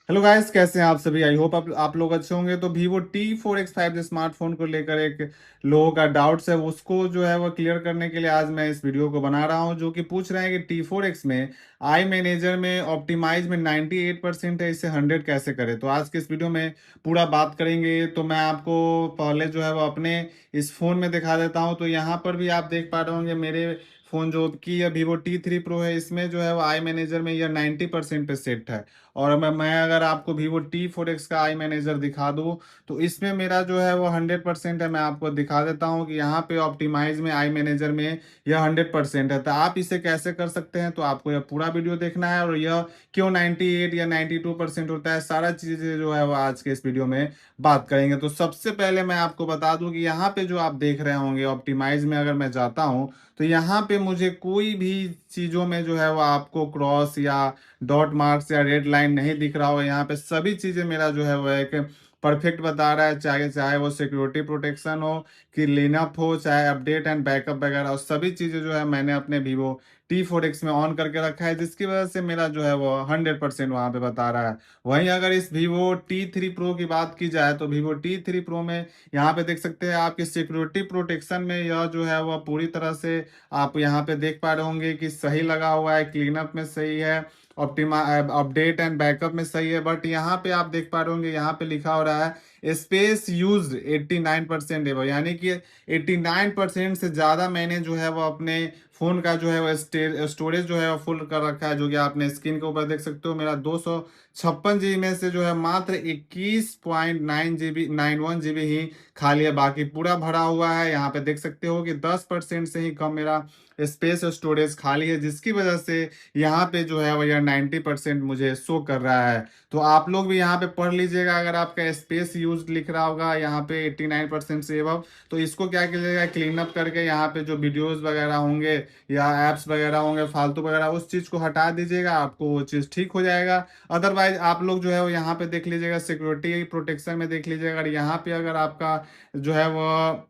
Hello guys, कैसे हैं आप सभी। आई होप आप लोग अच्छे होंगे। तो Vivo T4X5 स्मार्टफोन को लेकर एक लोगों का डाउट्स है, उसको जो है वो क्लियर करने के लिए आज मैं इस वीडियो को बना रहा हूं। जो कि पूछ रहे हैं कि T4X में आई मैनेजर में ऑप्टिमाइज में 98% है, इसे 100 कैसे करें। तो आज के इस वीडियो में पूरा बात करेंगे। तो मैं आपको पहले जो है वो अपने इस फ़ोन में दिखा देता हूँ। तो यहाँ पर भी आप देख पा रहे होंगे मेरे फ़ोन जो कि यह Vivo T3 Pro है, इसमें जो है वो आई मैनेजर में यह 90% पे सेट है। और मैं अगर आपको Vivo T4X का आई मैनेजर दिखा दूँ तो इसमें मेरा जो है वो 100% है। मैं आपको दिखा देता हूँ कि यहाँ पे ऑप्टिमाइज में आई मैनेजर में यह 100% है। तो आप इसे कैसे कर सकते हैं, तो आपको यह पूरा वीडियो देखना है। और यह क्यों 98 या 92% होता है, सारा चीज़ें जो है वो आज के इस वीडियो में बात करेंगे। तो सबसे पहले मैं आपको बता दूं कि यहाँ पे जो आप देख रहे होंगे ऑप्टिमाइज में अगर मैं जाता हूँ तो यहाँ पे मुझे कोई भी चीज़ों में जो है वो आपको क्रॉस या डॉट मार्क्स या रेड लाइन नहीं दिख रहा होगा। यहाँ पे सभी चीज़ें मेरा जो है वो एक परफेक्ट बता रहा है, चाहे चाहे वो सिक्योरिटी प्रोटेक्शन हो, कि क्लीनअप हो, चाहे अपडेट एंड बैकअप वगैरह, और सभी चीज़ें जो है मैंने अपने Vivo T4X में ऑन करके रखा है, जिसकी वजह से मेरा जो है वो 100% वहाँ पे बता रहा है। वहीं अगर इस Vivo T3 Pro की बात की जाए तो Vivo T3 Pro में यहाँ पे देख सकते हैं आपकी सिक्योरिटी प्रोटेक्शन में यह जो है वह पूरी तरह से आप यहाँ पे देख पा रहे होंगे कि सही लगा हुआ है, क्लीनअप में सही है, ऑप्टिमा अपडेट एंड बैकअप में सही है। बट यहाँ पे आप देख पा रहे होंगे, यहाँ पे लिखा हो रहा है स्पेस यूज 89% है, यानी कि 89% से ज़्यादा मैंने जो है वो अपने फ़ोन का जो है वो स्टोरेज जो है वो फुल कर रखा है। जो कि आपने स्क्रीन के ऊपर देख सकते हो, मेरा 256 GB में से जो है मात्र 21.9 GB 91 GB ही खाली है, बाकी पूरा भरा हुआ है। यहाँ पे देख सकते हो कि 10% से ही कम मेरा स्पेस स्टोरेज खाली है, जिसकी वजह से यहाँ पे जो है वो यह 90% मुझे शो कर रहा है। तो आप लोग भी यहाँ पे पढ़ लीजिएगा, अगर आपका स्पेस यूज लिख रहा होगा यहाँ पे 89% से एबव, तो इसको क्या कीजिएगा, क्लीन अप करके यहाँ पे जो वीडियोस वगैरह होंगे या एप्स वगैरह होंगे फालतू वगैरह, उस चीज़ को हटा दीजिएगा, आपको वो चीज़ ठीक हो जाएगा। अदरवाइज आप लोग जो है वो यहाँ पे देख लीजिएगा, सिक्योरिटी प्रोटेक्शन में देख लीजिएगा, अगर यहाँ पे अगर आपका जो है वो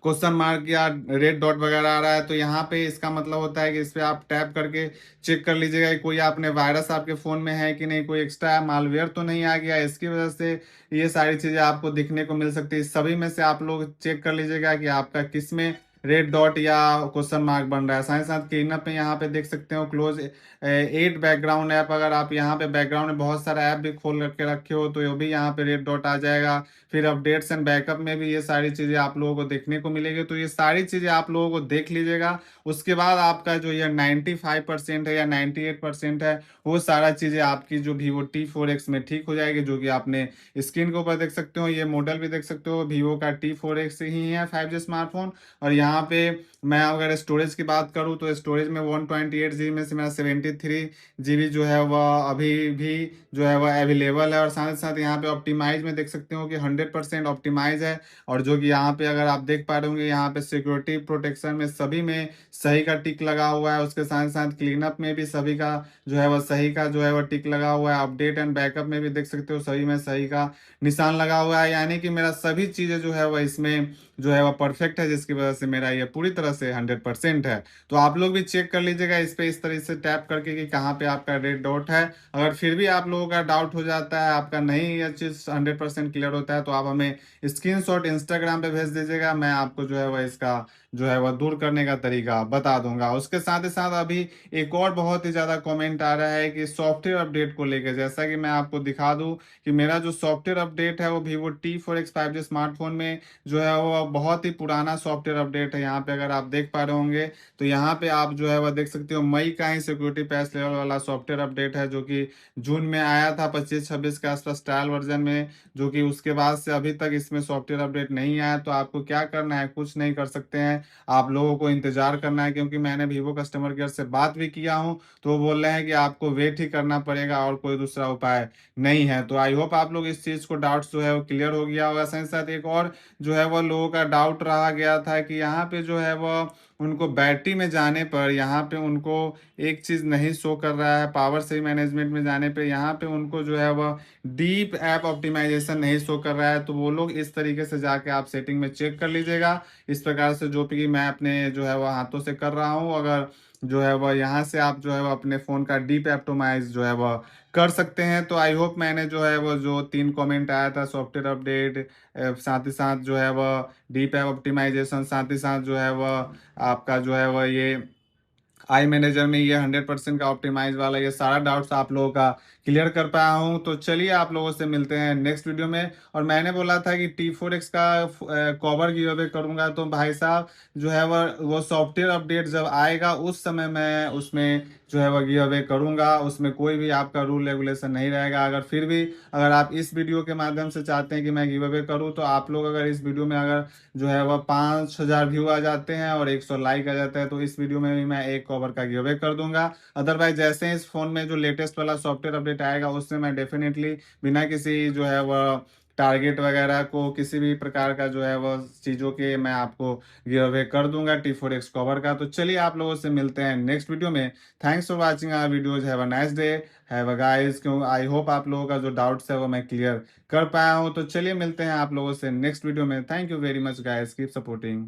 क्वेश्चन मार्क या रेड डॉट वगैरह आ रहा है, तो यहाँ पे इसका मतलब होता है कि इस पे आप टैप करके चेक कर लीजिएगा कि कोई आपने वायरस आपके फ़ोन में है कि नहीं, कोई एक्स्ट्रा मालवेयर तो नहीं आ गया। इसकी वजह से ये सारी चीज़ें आपको दिखने को मिल सकती है। इस सभी में से आप लोग चेक कर लीजिएगा कि आपका किस में रेड डॉट या क्वेश्चन मार्क बन रहा है। साथ ही साथ क्लीनअप में यहाँ पे देख सकते हो क्लोज 8 बैकग्राउंड ऐप, अगर आप यहाँ पे बैकग्राउंड में बहुत सारा ऐप भी खोल करके रखे हो तो ये भी यहाँ पे रेड डॉट आ जाएगा। फिर अपडेट्स एंड बैकअप में भी ये सारी चीज़ें आप लोगों को देखने को मिलेगी। तो ये सारी चीज़ें आप लोगों को देख लीजिएगा। उसके बाद आपका जो ये 95% है या 98% है, वो सारा चीज़ें आपकी जो Vivo T4X में ठीक हो जाएगी। जो कि आपने स्क्रीन के ऊपर देख सकते हो, ये मॉडल भी देख सकते हो, वीवो का T4X ही है 5G स्मार्टफोन। और यहाँ पे मैं अगर स्टोरेज की बात करूँ तो स्टोरेज में 128 GB में से मेरा 73 GB जो है वह अभी भी जो है वह अवेलेबल है। और साथ ही साथ यहाँ पे ऑप्टिमाइज में देख सकते हो कि 100% ऑप्टिमाइज है। और जो कि यहाँ पे अगर आप देख पा रहे होंगे, यहाँ पे सिक्योरिटी प्रोटेक्शन में सभी में सही का टिक लगा हुआ है। उसके साथ साथ क्लीनअप में भी सभी का जो है वह सही का जो है वह टिक लगा हुआ है। अपडेट एंड बैकअप में भी देख सकते हो सभी में सही का निशान लगा हुआ है, यानी कि मेरा सभी चीज़ें जो है वह इसमें जो है वह परफेक्ट है, जिसकी वजह से मेरा ये पूरी तरह से 100% है। तो आप लोग भी चेक कर लीजिएगा इस पे, इस तरह से टैप करके कि कहाँ पे आपका रेड डॉट है। अगर फिर भी आप लोगों का डाउट हो जाता है, आपका नहीं यह चीज़ 100% क्लियर होता है, तो आप हमें स्क्रीनशॉट इंस्टाग्राम पे भेज दीजिएगा। मैं आपको जो है वह इसका जो है वह दूर करने का तरीका बता दूंगा। उसके साथ ही साथ अभी एक और बहुत ही ज़्यादा कमेंट आ रहा है कि सॉफ्टवेयर अपडेट को लेकर, जैसा कि मैं आपको दिखा दूं कि मेरा जो सॉफ्टवेयर अपडेट है वो Vivo T4X 5G स्मार्टफोन में जो है वो बहुत ही पुराना सॉफ्टवेयर अपडेट है। यहाँ पे अगर आप देख पा रहे होंगे तो यहाँ पे आप जो है वह देख सकते हो, मई का ही सिक्योरिटी पैच लेवल वाला सॉफ्टवेयर अपडेट है, जो कि जून में आया था 25-26 के आसपास ट्रायल वर्जन में। जो कि उसके बाद से अभी तक इसमें सॉफ्टवेयर अपडेट नहीं आया। तो आपको क्या करना है, कुछ नहीं कर सकते हैं, आप लोगों को इंतजार करना है। क्योंकि मैंने वीवो कस्टमर केयर से बात भी किया हूँ, तो वो बोल रहे हैं कि आपको वेट ही करना पड़ेगा और कोई दूसरा उपाय नहीं है। तो आई होप आप लोग इस चीज़ को डाउट्स जो है वो क्लियर हो गया होगा। साथ ही साथ एक और जो है वो लोगों का डाउट रहा गया था कि यहाँ पे जो है वो उनको बैटरी में जाने पर यहाँ पे उनको एक चीज़ नहीं शो कर रहा है, पावर सेव मैनेजमेंट में जाने पे यहाँ पे उनको जो है वह डीप ऐप ऑप्टिमाइजेशन नहीं शो कर रहा है। तो वो लोग इस तरीके से जाके आप सेटिंग में चेक कर लीजिएगा, इस प्रकार से जो कि मैं अपने जो है वह हाथों से कर रहा हूँ। अगर जो है वह यहाँ से आप जो है वह अपने फ़ोन का डीप ऑप्टिमाइज़ जो है वह कर सकते हैं। तो आई होप मैंने जो है वो जो 3 कमेंट आया था सॉफ्टवेयर अपडेट, साथ ही साथ जो है वह डीप ऐप ऑप्टिमाइज़ेशन, साथ ही साथ जो है वह आपका जो है वह ये आई मैनेजर में ये 100% का ऑप्टिमाइज़ वाला ये सारा डाउट्स आप लोगों का क्लियर कर पाया हूँ। तो चलिए आप लोगों से मिलते हैं नेक्स्ट वीडियो में। और मैंने बोला था कि T4X का कवर गिव अवे करूँगा, तो भाई साहब जो है वो सॉफ्टवेयर अपडेट जब आएगा उस समय मैं उसमें जो है वह गिव अवे करूँगा। उसमें कोई भी आपका रूल रेगुलेशन नहीं रहेगा। अगर फिर भी अगर आप इस वीडियो के माध्यम से चाहते हैं कि मैं गिव अवे करूँ, तो आप लोग अगर इस वीडियो में अगर जो है वह 5000 व्यू आ जाते हैं और 100 लाइक आ जाता है, तो इस वीडियो में भी मैं एक कवर का गिव अवे कर दूंगा। अदरवाइज जैसे ही इस फ़ोन में जो लेटेस्ट वाला सॉफ्टवेयर अपडेट आएगा उससे मैं डेफिनेटली बिना किसी जो है वह टारगेट वगैरह को किसी भी प्रकार का जो है वह चीज़ों के मैं आपको गिव अवे कर दूंगा T4X कवर का। तो चलिए आप लोगों से मिलते हैं नेक्स्ट वीडियो में। Thanks for watching our videos. Have a nice day, have a guys. क्यों आई होप आप लोगों का जो डाउट्स है वो मैं क्लियर कर पाया हूँ। तो चलिए मिलते हैं आप लोगों से नेक्स्ट वीडियो में। Thank you very much guys, keep supporting.